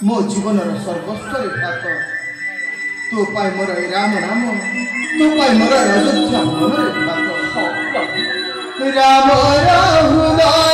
मो जीवन सर्वस्व ख्यात तो पाए मोर राम नाम तो पाए मोर अयोध्या मन ख्यात राम हृदय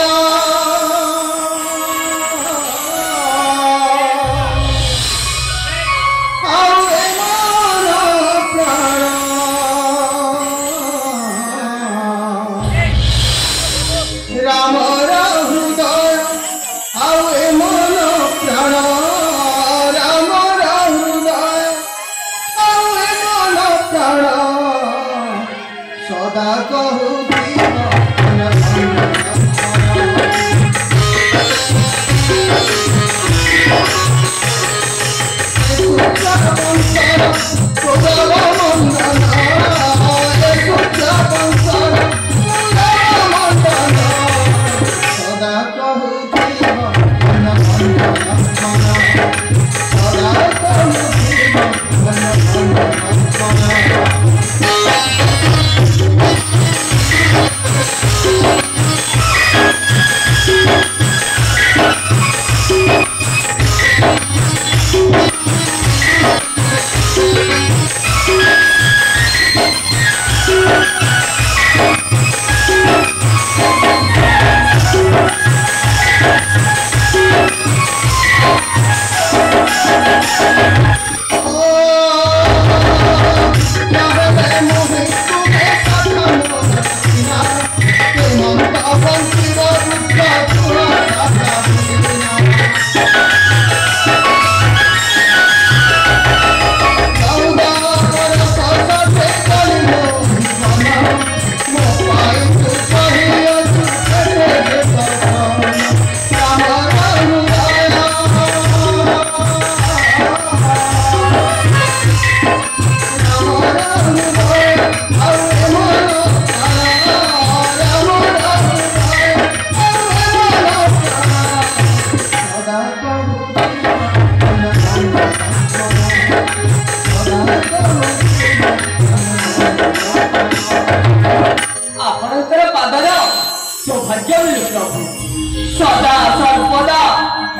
सदा सर्वदा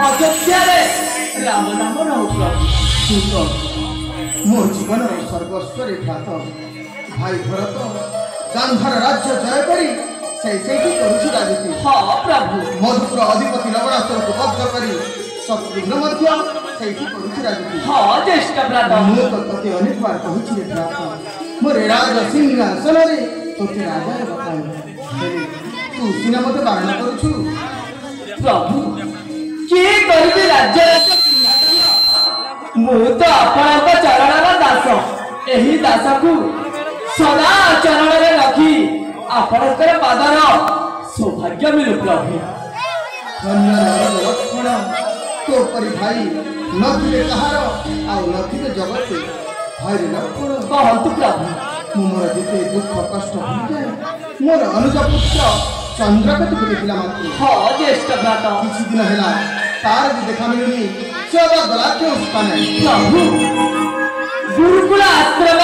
अयोध्या राम नाम रहु मो जीवन सर्वस्व ख्यात भाई भरत गांधार राज्य जय करी से राजनीति हाँ प्रभु मधुपुर अधिपति लवणासुर को बद्ध करी शत्रुघ्न राजनीति हाँ ज्येष्ठ भ्राता मु तो तते अनेक बार कहूछि रे भ्राता मोर राज सिंहासन रे तोते राजा बताई तू सिना मते बारण करूछु प्रभु के करबे राज्य मु तो आपनका चरणर दास एही दास को सदा चरण रे रखी आपनकर पादर सौभाग्य मिलु प्रभु धन्य लक्ष्मण तो परि भाई नथिले कहार आ नथिले जगत भाई लक्ष्मण कहंतु प्रभु मोर जेते दुख कष्ट होते मोर अनुज पुत्र चंद्रकेतु को देखिला मात्र हाँ ज्येष्ठ भ्राता किसी दिन है तार भी देखा मिलुनी से अब गला क्यों स्थान प्रभु गुरुकुल आश्रम